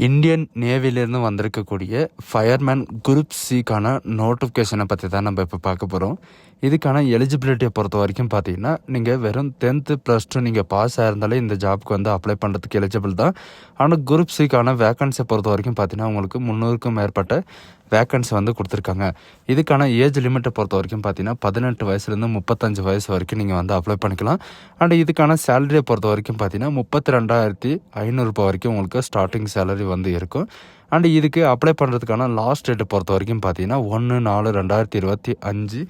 Indian நேவிலேருந்து வந்திருக்கக்கூடிய fireman group சிக்கான நோட்டிஃபிகேஷனை பற்றி தான் நம்ம இப்போ பார்க்க போகிறோம். இதுக்கான எலிஜிபிலிட்டியை பொறுத்த வரைக்கும் பார்த்தீங்கன்னா, நீங்கள் வெறும் 10th +2 நீங்கள் பாஸ் ஆயிருந்தாலே இந்த ஜாப்க்கு வந்து அப்ளை பண்ணுறதுக்கு எலிஜிபிள் தான். ஆனால் குரூப் சிக்கான வேக்கன்சியை பொறுத்த வரைக்கும் பார்த்தீங்கன்னா, உங்களுக்கு 300க்கும் மேற்பட்ட வேக்கன்சி வந்து கொடுத்துருக்காங்க. இதுக்கான ஏஜ் லிமிட்டை பொறுத்த வரைக்கும் பார்த்தீங்கன்னா, 18 வயசுலேருந்து 35 வயசு வரைக்கும் நீங்கள் வந்து அப்ளை பண்ணிக்கலாம். அண்ட் இதுக்கான சேலரியை பொறுத்த வரைக்கும் பார்த்தீங்கன்னா, 32,500 வரைக்கும் உங்களுக்கு ஸ்டார்டிங் சேலரி வந்து இருக்கும். அண்ட் இதுக்கு அப்ளை பண்ணுறதுக்கான லாஸ்ட் டேட்டை பொறுத்த வரைக்கும் பார்த்தீங்கன்னா 1/4/2025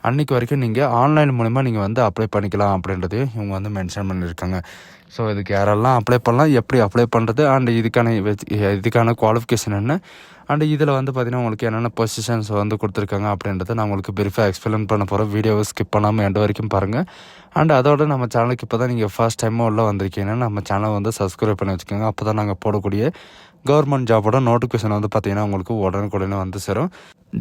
அன்றைக்கி வரைக்கும் நீங்கள் ஆன்லைன் மூலிமா நீங்கள் வந்து அப்ளை பண்ணிக்கலாம் அப்படின்றதையும் இவங்க வந்து மென்ஷன் பண்ணியிருக்காங்க. ஸோ இதுக்கு யாரெல்லாம் அப்ளை பண்ணலாம், எப்படி அப்ளை பண்ணுறது, அண்ட் இதுக்கான குவாலிஃபிகேஷன் என்ன, அண்ட் இதில் வந்து பார்த்திங்கன்னா உங்களுக்கு என்னென்ன பொசிஷன்ஸ் வந்து கொடுத்துருக்காங்க அப்படின்றத நான் உங்களுக்கு பிரீஃபாக எக்ஸ்பிளைன் பண்ண போகிறேன். வீடியோவை ஸ்கிப் பண்ணாமல் எண்டு வரைக்கும் பாருங்கள். அண்ட் அதோட நம்ம சேனலுக்கு இப்போ தான் நீங்கள் ஃபர்ஸ்ட் டைமாக உள்ள வந்திருக்கீங்கன்னா நம்ம சேனலை வந்து சப்ஸ்கிரைப் பண்ணி வச்சுக்கோங்க. அப்போ தான் நாங்கள் போடக்கூடிய கவர்மெண்ட் ஜாபோட நோட்டிஃபிகேஷன் வந்து பார்த்திங்கன்னா உங்களுக்கு உடனுக்குடனே வந்து சேரும்.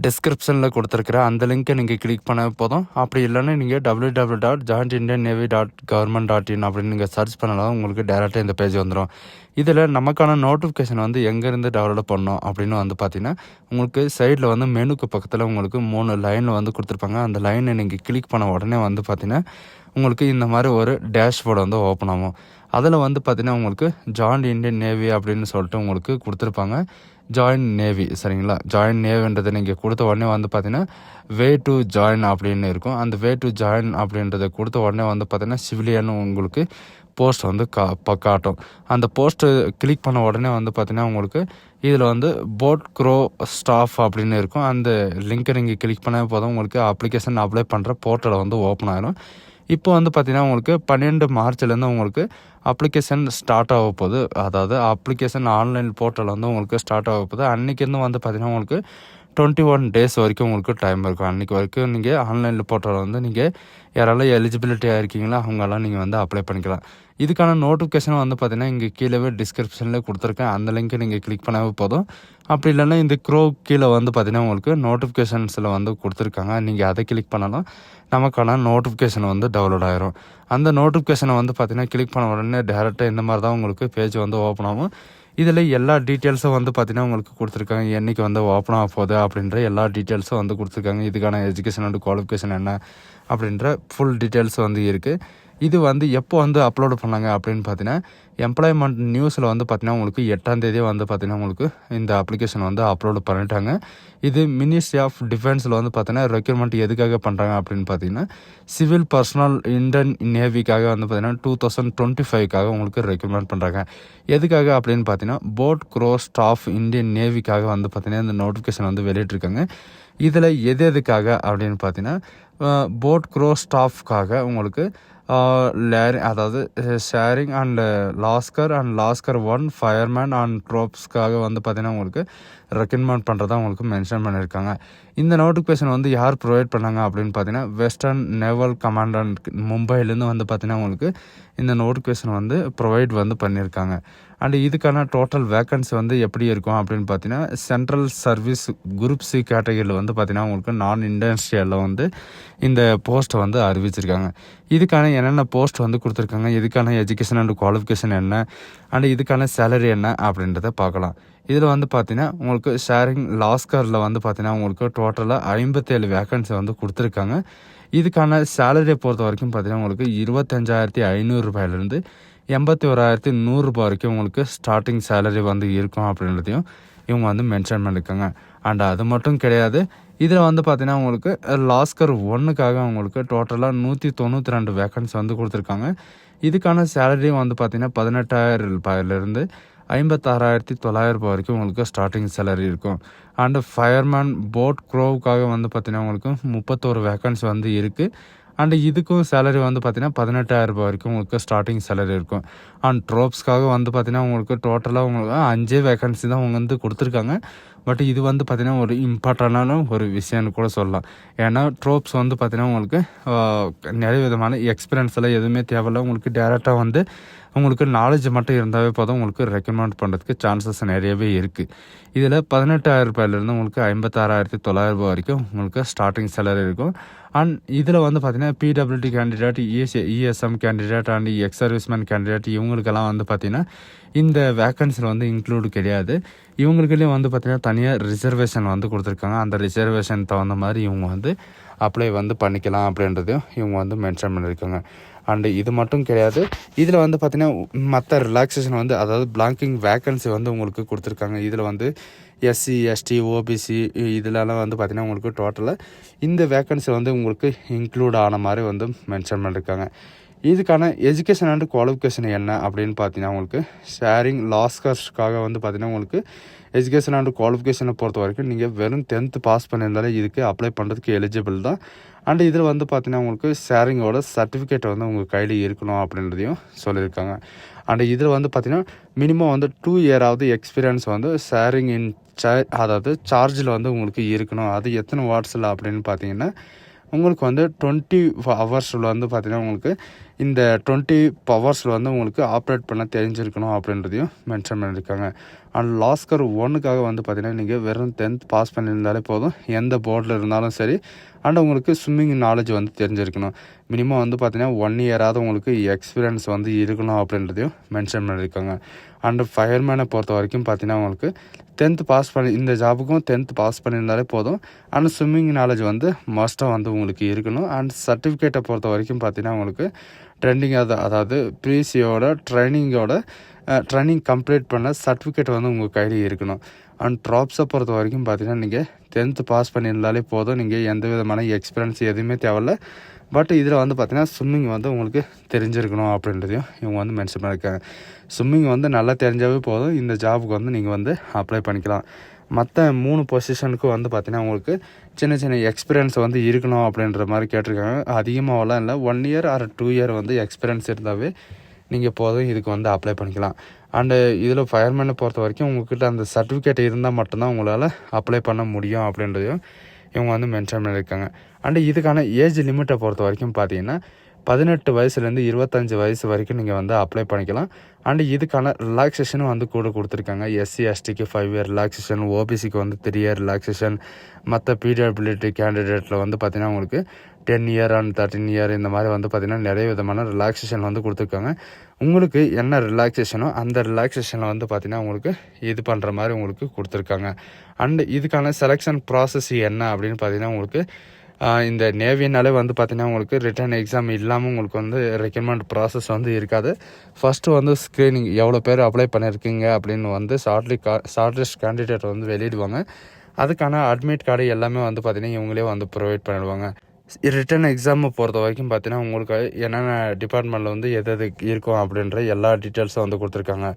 டிஸ்கிரிப்ஷனில் கொடுத்துருக்குற அந்த லிங்க்கை நீங்கள் கிளிக் பண்ண போதும். அப்படி இல்லைன்னா நீங்கள் www.jointindiannavy.government.in அப்படின்னு நீங்கள் சர்ச் பண்ணலாம். உங்களுக்கு டேரெக்டாக இந்த பேஜ் வந்துடும். இதில் நமக்கான நோட்டிஃபிகேஷன் வந்து எங்கேருந்து டெவலப் பண்ணோம் அப்படின்னு வந்து பார்த்திங்கன்னா, உங்களுக்கு சைடில் வந்து மெனுக்கு பக்கத்தில் உங்களுக்கு 3 லைனில் வந்து கொடுத்துருப்பாங்க. அந்த லைனை நீங்கள் கிளிக் பண்ண உடனே வந்து பார்த்திங்கன்னா உங்களுக்கு இந்த மாதிரி ஒரு டேஷ்போர்டு வந்து ஓப்பன் ஆகும். அதில் வந்து பார்த்திங்கன்னா உங்களுக்கு ஜாயின் இண்டியன் நேவி அப்படின்னு சொல்லிட்டு உங்களுக்கு கொடுத்துருப்பாங்க. ஜாயின் நேவி, சரிங்களா? ஜாயின் நேவின்றதை நீங்கள் கொடுத்த உடனே வந்து பார்த்திங்கன்னா வே டு ஜாயின் அப்படின்னு இருக்கும். அந்த வே டு ஜாயின் அப்படின்றத கொடுத்த உடனே வந்து பார்த்திங்கன்னா சிவிலியன் உங்களுக்கு போஸ்ட் வந்து காட்டும். அந்த போஸ்ட்டு கிளிக் பண்ண உடனே வந்து பார்த்திங்கன்னா உங்களுக்கு இதில் வந்து போட் க்ரோ ஸ்டாஃப் அப்படின்னு இருக்கும். அந்த லிங்க்கை நீங்கள் கிளிக் பண்ண போதும் உங்களுக்கு அப்ளிகேஷன் அப்ளை பண்ணுற போர்ட்டலை வந்து ஓப்பன் ஆகிடும். இப்போ வந்து பார்த்திங்கன்னா உங்களுக்கு 12 மார்ச்லேருந்து உங்களுக்கு அப்ளிகேஷன் ஸ்டார்ட் ஆக போகுது. அதாவது அப்ளிகேஷன் ஆன்லைன் போர்ட்டல் வந்து உங்களுக்கு ஸ்டார்ட் ஆக போகுது. அன்றைக்கிருந்து வந்து பார்த்திங்கன்னா உங்களுக்கு 21 டேஸ் வரைக்கும் உங்களுக்கு டைம் இருக்கும். அன்றைக்கி வரைக்கும் நீங்கள் ஆன்லைனில் போர்ட்டல் வந்து நீங்கள் யாரெல்லாம் எலிஜிபிலிட்டியாக இருக்கீங்களோ அவங்கெல்லாம் நீங்கள் வந்து அப்ளை பண்ணிக்கலாம். இதுக்கான நோட்டிஃபிகேஷன் வந்து பார்த்திங்கன்னா இங்கே கீழே டிஸ்கிரிப்ஷனில் கொடுத்துருக்கேன். அந்த லிங்க்கை நீங்கள் கிளிக் பண்ணவே போதும். அப்படி இல்லைன்னா இந்த க்ரோ கீழே வந்து பார்த்திங்கன்னா உங்களுக்கு நோட்டிஃபிகேஷன்ஸில் வந்து கொடுத்துருக்காங்க. நீங்கள் அதை கிளிக் பண்ணலாம். நமக்கான நோட்டிஃபிகேஷன் வந்து டவுன்லோட் ஆகிரும். அந்த நோட்டிஃபிகேஷனை வந்து பார்த்திங்கன்னா கிளிக் பண்ண உடனே டேரெக்டாக இந்த மாதிரி தான் உங்களுக்கு பேஜ் வந்து ஓப்பன் ஆகும். இதில் எல்லா டீட்டெயில்ஸும் வந்து பார்த்திங்கன்னா உங்களுக்கு கொடுத்துருக்காங்க. என்றைக்கு வந்து ஓப்பன் ஆக போகுது அப்படின்ற எல்லா டீட்டெயில்ஸும் வந்து கொடுத்துருக்காங்க. இதுக்கான எஜுகேஷன் அண்ட் குவாலிஃபிகேஷன் என்ன அப்படின்ற ஃபுல் டீட்டெயில்ஸ் வந்து இருக்குது. இது வந்து எப்போ வந்து அப்லோடு பண்ணாங்க அப்படின்னு பார்த்தீங்கன்னா, எம்ப்ளாய்மெண்ட் நியூஸில் வந்து பார்த்திங்கன்னா உங்களுக்கு 8ஆம் தேதி வந்து பார்த்திங்கன்னா உங்களுக்கு இந்த அப்ளிகேஷன் வந்து அப்லோடு பண்ணிட்டாங்க. இது மினிஸ்ட்ரி ஆஃப் டிஃபென்ஸில் வந்து பார்த்திங்கன்னா ரெக்ரூட்மெண்ட் எதுக்காக பண்ணுறாங்க அப்படின்னு பார்த்தீங்கன்னா, சிவில் பர்சனல் இந்தியன் நேவிக்காக வந்து பார்த்திங்கன்னா 2025க்காக உங்களுக்கு ரெக்ரூட்மெண்ட் பண்ணுறாங்க. எதுக்காக அப்படின்னு பார்த்தீங்கன்னா, போட் க்ரோ ஸ்டாஃப் இந்தியன் நேவிக்காக வந்து பார்த்திங்கன்னா இந்த நோட்டிஃபிகேஷன் வந்து வெளியிட்ருக்காங்க. இதில் எதுக்காக அப்படின்னு பார்த்தீங்கன்னா, போட் க்ரோ ஸ்டாஃப்காக உங்களுக்கு அதாவது sharing and lascar 1 fireman and ட்ரோப்ஸ்க்காக வந்து பார்த்திங்கன்னா உங்களுக்கு ரெக்கமெண்ட் பண்ணுறதா உங்களுக்கு மென்ஷன் பண்ணியிருக்காங்க. இந்த நோட்டிஃபிகேஷன் வந்து யார் ப்ரொவைட் பண்ணாங்க அப்படின்னு பார்த்தீங்கன்னா, வெஸ்டர்ன் நேவல் கமாண்டன்ட் மும்பைலேருந்து வந்து பார்த்திங்கன்னா உங்களுக்கு இந்த நோட்டிஃபிகேஷன் வந்து ப்ரொவைட் வந்து பண்ணியிருக்காங்க. அண்ட் இதுக்கான டோட்டல் வேக்கன்சி வந்து எப்படி இருக்கும் அப்படின்னு பார்த்தீங்கன்னா, சென்ட்ரல் சர்வீஸ் குரூப் சி கேட்டகரியில் வந்து பார்த்திங்கன்னா உங்களுக்கு நான் இண்டஸ்ட்ரியலில் வந்து இந்த போஸ்ட்டை வந்து அறிவிச்சிருக்காங்க. இதுக்கான என்னென்ன போஸ்ட் வந்து கொடுத்துருக்காங்க, இதுக்கான எஜுகேஷன் அண்ட் குவாலிஃபிகேஷன் என்ன, அண்ட் இதுக்கான சேலரி என்ன அப்படின்றத பார்க்கலாம். இதில் வந்து பார்த்திங்கன்னா உங்களுக்கு ஷேரிங் லாஸ்கரில் வந்து பார்த்திங்கன்னா உங்களுக்கு டோட்டலாக 57 வேக்கன்சி வந்து கொடுத்துருக்காங்க. இதுக்கான சேலரியை பொறுத்த வரைக்கும் பார்த்திங்கன்னா உங்களுக்கு 25,500 ரூபாயிலேருந்து 81,100 வரைக்கும் உங்களுக்கு ஸ்டார்டிங் சேலரி வந்து இருக்கும் அப்படின்றதையும் இவங்க வந்து மென்ஷன் பண்ணியிருக்காங்க. அண்ட் அது மட்டும் கிடையாது, இதில் வந்து பார்த்திங்கன்னா உங்களுக்கு லாஸ்கர் 1க்காக உங்களுக்கு டோட்டலாக 192 வேக்கன்சி வந்து கொடுத்துருக்காங்க. இதுக்கான சேலரியும் வந்து பார்த்திங்கன்னா 18,000 ரூபாயிலிருந்து 56,900 வரைக்கும் உங்களுக்கு ஸ்டார்டிங் சேலரி இருக்கும். அண்டு ஃபயர்மேன் போட் க்ரோவுக்காக வந்து பார்த்திங்கன்னா உங்களுக்கு 31 வேக்கன்சி வந்து இருக்குது. அண்டு இதுக்கும் சேலரி வந்து பார்த்திங்கன்னா 18,000 வரைக்கும் உங்களுக்கு ஸ்டார்டிங் சேலரி இருக்கும். அண்ட் ட்ரோப்ஸ்க்காக வந்து பார்த்திங்கன்னா உங்களுக்கு டோட்டலாக உங்களுக்கு 5 வேக்கன்சி தான் அவங்க வந்து கொடுத்துருக்காங்க. பட் இது வந்து பார்த்திங்கன்னா ஒரு இம்பார்ட்டண்டான ஒரு விஷயம்னு கூட சொல்லலாம். ஏன்னா ட்ரோப்ஸ் வந்து பார்த்திங்கன்னா உங்களுக்கு நிறைய விதமான எக்ஸ்பீரியன்ஸ் எல்லாம் எதுவுமே தேவையில்லை. உங்களுக்கு டேரெக்டாக வந்து உங்களுக்கு நாலேஜ் மட்டும் இருந்தாவே போதும், உங்களுக்கு ரெக்கமெண்ட் பண்ணுறதுக்கு சான்சஸ் நிறையவே இருக்குது. இதில் 18,000 ரூபாயிலிருந்து உங்களுக்கு 56,900 வரைக்கும் உங்களுக்கு ஸ்டார்டிங் சேலரி இருக்கும். அண்ட் இதில் வந்து பார்த்திங்கன்னா PWD candidate, ESM candidate and X serviceman candidate இவங்களுக்கெல்லாம் வந்து பார்த்திங்கன்னா இந்த வேக்கன்சியில் வந்து இன்க்ளூடு கிடையாது. இவங்களுக்குள்ளேயும் வந்து பார்த்திங்கன்னா தனியாக ரிசர்வேஷன் வந்து கொடுத்துருக்காங்க. அந்த ரிசர்வேஷன் தகுந்த மாதிரி இவங்க வந்து அப்ளை வந்து பண்ணிக்கலாம் அப்படின்றதையும் இவங்க வந்து மென்ஷன் பண்ணியிருக்காங்க. அண்டு இது மட்டும் கிடையாது, இதில் வந்து பார்த்திங்கன்னா மற்ற ரிலாக்ஸேஷன் வந்து அதாவது பிளாங்கிங் வேக்கன்சி வந்து உங்களுக்கு கொடுத்துருக்காங்க. இதில் வந்து எஸ்சி, எஸ்டி, ஓபிசி இதிலலாம் வந்து பார்த்திங்கன்னா உங்களுக்கு டோட்டலாக இந்த வேக்கன்சி வந்து உங்களுக்கு இன்க்ளூட் ஆன மாதிரி வந்து மென்ஷன் பண்ணியிருக்காங்க. இதுக்கான எஜுகேஷன் அண்ட் குவாலிஃபிகேஷன் என்ன அப்படின்னு பார்த்தீங்கன்னா உங்களுக்கு ஷேரிங் லாஸ்கர்ஸ்க்காக வந்து பார்த்திங்கன்னா உங்களுக்கு எஜுகேஷன் அண்ட் குவாலிஃபிகேஷனை பொறுத்த வரைக்கும் நீங்கள் வெறும் 10th பாஸ் பண்ணியிருந்தாலே இதுக்கு அப்ளை பண்ணுறதுக்கு எலிஜிபிள் தான். அண்ட் இதில் வந்து பார்த்திங்கன்னா உங்களுக்கு ஷேரிங்கோட சர்டிஃபிகேட் வந்து உங்கள் கையில் இருக்கணும் அப்படின்றதையும் சொல்லியிருக்காங்க. அண்ட் இதில் வந்து பார்த்திங்கன்னா மினிமம் வந்து 2 இயராவது எக்ஸ்பீரியன்ஸ் வந்து ஷேரிங் இன் அதாவது சார்ஜில் வந்து உங்களுக்கு இருக்கணும். அது எத்தனை வாட்ஸில் அப்படின்னு பார்த்தீங்கன்னா உங்களுக்கு வந்து 20 ஹவர்ஸில் வந்து பார்த்திங்கன்னா உங்களுக்கு இந்த 20 ஹவர்ஸில் வந்து உங்களுக்கு ஆப்ரேட் பண்ண தெரிஞ்சிருக்கணும் அப்படின்றதையும் மென்ஷன் பண்ணியிருக்காங்க. அண்ட் லாஸ்கர் 1க்காக வந்து பார்த்திங்கன்னா நீங்கள் வெறும் 10th பாஸ் பண்ணியிருந்தாலே போதும், எந்த போர்டில் இருந்தாலும் சரி. அண்ட் உங்களுக்கு ஸ்விம்மிங் நாலேஜ் வந்து தெரிஞ்சிருக்கணும். மினிமம் வந்து பார்த்திங்கன்னா 1 இயராவது உங்களுக்கு எக்ஸ்பீரியன்ஸ் வந்து இருக்கணும் அப்படின்றதையும் மென்ஷன் பண்ணியிருக்காங்க. அண்டு ஃபயர்மேனை பொறுத்த வரைக்கும் பார்த்திங்கன்னா உங்களுக்கு 10th பாஸ் பண்ணி இந்த ஜாபுக்கும் 10th பாஸ் பண்ணியிருந்தாலே போதும். அண்ட் ஸ்விம்மிங் நாலேஜ் வந்து மஸ்ட்டாக வந்து உங்களுக்கு இருக்கணும். அண்ட் சர்டிஃபிகேட்டை பொறுத்த வரைக்கும் பார்த்திங்கன்னா உங்களுக்கு அதாவது ப்ரீசியோட ட்ரைனிங் கம்ப்ளீட் பண்ண சர்டிஃபிகேட் வந்து உங்கள் கையில் இருக்கணும். அண்ட் ட்ராப்ஸை பொறுத்த வரைக்கும் பார்த்திங்கன்னா நீங்கள் 10th பாஸ் பண்ணியிருந்தாலே போதும், நீங்கள் எந்த விதமான எக்ஸ்பீரியன்ஸ் எதுவுமே தேவையில்ல. பட் இதில் வந்து பார்த்திங்கன்னா ஸ்விம்மிங் வந்து உங்களுக்கு தெரிஞ்சிருக்கணும் அப்படின்றதையும் இவங்க வந்து மென்ஷன் பண்ணியிருக்காங்க. ஸ்விம்மிங் வந்து நல்லா தெரிஞ்சாவே போதும், இந்த ஜாபுக்கு வந்து நீங்கள் வந்து அப்ளை பண்ணிக்கலாம். மற்ற 3 பொசிஷனுக்கும் வந்து பார்த்திங்கன்னா உங்களுக்கு சின்ன சின்ன எக்ஸ்பீரியன்ஸ் வந்து இருக்கணும் அப்படின்ற மாதிரி கேட்டிருக்காங்க. அதிகமாகலாம் இல்லை, 1 இயர் ஆர் 2 இயர் வந்து எக்ஸ்பீரியன்ஸ் இருந்தாவே நீங்கள் போதும் இதுக்கு வந்து அப்ளை பண்ணிக்கலாம். அண்டு இதில் ஃபயர்மேனை பொறுத்த வரைக்கும் உங்கள்கிட்ட அந்த சர்டிஃபிகேட் இருந்தால் மட்டும்தான் உங்களால் அப்ளை பண்ண முடியும் அப்படின்றதையும் இவங்க வந்து மென்ஷன் பண்ணியிருக்காங்க. அண்டு இதுக்கான ஏஜ் லிமிட்டை பொறுத்த வரைக்கும் பார்த்தீங்கன்னா 18 வயசுலேருந்து 25 வயசு வரைக்கும் நீங்கள் வந்து அப்ளை பண்ணிக்கலாம். அண்டு இதுக்கான ரிலாக்ஸேஷனும் வந்து கூட கொடுத்துருக்காங்க. எஸ்சி எஸ்டிக்கு 5 இயர் ரிலாக்ஸேஷன், ஓபிசிக்கு வந்து 3 இயர் ரிலாக்ஸேஷன், மற்ற பிடபிலிட்டி கேண்டிடேட்டில் வந்து பார்த்திங்கன்னா உங்களுக்கு 10 இயர் அண்ட் 13 இயர் இந்த மாதிரி வந்து பார்த்திங்கன்னா நிறைய விதமான ரிலாக்ஸேஷன் வந்து கொடுத்துருக்காங்க. உங்களுக்கு என்ன ரிலாக்ஸேஷனோ அந்த ரிலாக்ஸேஷனில் வந்து பார்த்திங்கன்னா உங்களுக்கு இது பண்ணுற மாதிரி உங்களுக்கு கொடுத்துருக்காங்க. அண்டு இதுக்கான செலெக்ஷன் ப்ராசஸ் என்ன அப்படின்னு பார்த்திங்கன்னா உங்களுக்கு இந்த நேவினாலே வந்து பார்த்திங்கன்னா உங்களுக்கு ரிட்டன் எக்ஸாம் இல்லாமல் உங்களுக்கு வந்து ரெக்ரூட்மெண்ட் ப்ராசஸ் வந்து இருக்காது. ஃபஸ்ட்டு வந்து ஸ்க்ரீனிங் எவ்வளோ பேர் அப்ளை பண்ணியிருக்கீங்க அப்படின்னு வந்து ஷார்ட்லிஸ்ட் கேண்டிடேட் வந்து வெளியிடுவாங்க. அதுக்கான அட்மிட் கார்டு எல்லாமே வந்து பார்த்திங்கன்னா இவங்களே வந்து ப்ரொவைட் பண்ணிடுவாங்க. ரிட்டன் எக்ஸாமை பொறுத்த வரைக்கும் பார்த்தீங்கன்னா உங்களுக்கு என்னென்ன டிபார்ட்மெண்ட்டில் வந்து எது இருக்கும் அப்படின்ற எல்லா டீட்டெயில்ஸும் வந்து கொடுத்துருக்காங்க.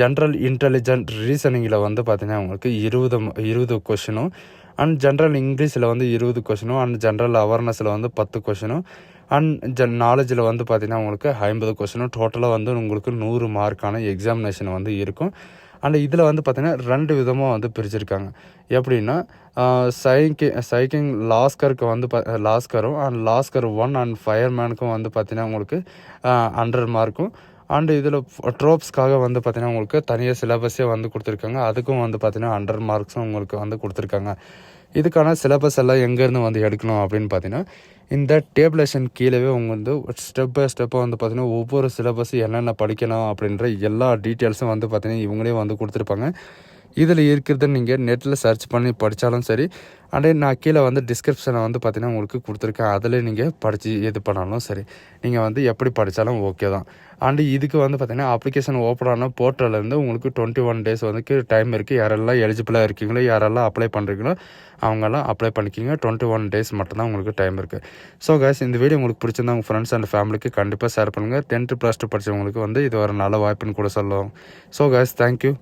ஜென்ரல் இன்டெலிஜென்ட் ரீசனிங்கில் வந்து பார்த்திங்கன்னா உங்களுக்கு 20 கொஷினும், அண்ட் ஜென்ரல் இங்கிலீஷில் வந்து 20 கொஷினும், அண்ட் ஜென்ரல் அவேர்னஸில் வந்து 10 கொஷினும், அண்ட் நாலேஜில் வந்து பார்த்திங்கன்னா உங்களுக்கு 50 கொஷினும், டோட்டலாக வந்து உங்களுக்கு 100 மார்க்கான எக்ஸாமினேஷன் வந்து இருக்கும். அண்ட் இதில் வந்து பார்த்திங்கன்னா 2 விதமாக வந்து பிரிச்சிருக்காங்க. எப்படின்னா சைக்கிங் லாஸ்கருக்கு வந்து லாஸ்கரும் அண்ட் லாஸ்கர் 1 அண்ட் ஃபயர்மேனுக்கும் வந்து பார்த்திங்கன்னா உங்களுக்கு 100 மார்க்கும், அண்டு இதில் ட்ரோப்ஸ்க்காக வந்து பார்த்திங்கன்னா உங்களுக்கு தனியாக சிலபஸே வந்து கொடுத்துருக்காங்க. அதுக்கும் வந்து பார்த்திங்கன்னா 100 மார்க்ஸும் உங்களுக்கு வந்து கொடுத்துருக்காங்க. இதுக்கான சிலபஸ் எல்லாம் எங்கேருந்து வந்து எடுக்கணும் அப்படின்னு பார்த்தீங்கன்னா இந்த டேபிளேஷன் கீழவே அவங்க வந்து ஸ்டெப் பை ஸ்டெப்பாக வந்து பார்த்திங்கன்னா ஒவ்வொரு சிலபஸ் என்னென்ன படிக்கணும் அப்படின்ற எல்லா டீட்டெயில்ஸும் வந்து பார்த்திங்கன்னா இவங்களே வந்து கொடுத்துருப்பாங்க. இதில் இருக்கிறத நீங்கள் நெட்டில் சர்ச் பண்ணி படித்தாலும் சரி, அண்டே நான் கீழே வந்து டிஸ்கிரிப்ஷனை வந்து பார்த்திங்கன்னா உங்களுக்கு கொடுத்துருக்கேன். அதில் நீங்கள் படித்து எது பண்ணாலும் சரி, நீங்கள் வந்து எப்படி படித்தாலும் ஓகே தான். அண்டு இதுக்கு வந்து பார்த்திங்கன்னா அப்ளிகேஷன் ஓப்பன் ஆன போர்ட்டலேருந்து உங்களுக்கு 21 டேஸ் வந்து டைம் இருக்குது. யாரெல்லாம் எலிஜிபிளாக இருக்கீங்களோ, யாரெல்லாம் அப்ளை பண்ணுறீங்களோ அவங்கெல்லாம் அப்ளை பண்ணிக்கிங்க. 21 டேஸ் மட்டும்தான் உங்களுக்கு டைம் இருக்குது. ஸோ கைஸ், இந்த வீடியோ உங்களுக்கு பிடிச்சிருந்தா உங்கள் ஃப்ரெண்ட்ஸ் அண்ட் ஃபேமிலிக்கு கண்டிப்பாக ஷேர் பண்ணுங்கள். 10th + 2 படித்தவங்களுக்கு வந்து இது ஒரு நல்ல வாய்ப்புன்னு கூட சொல்லுவோம். So guys, thank you.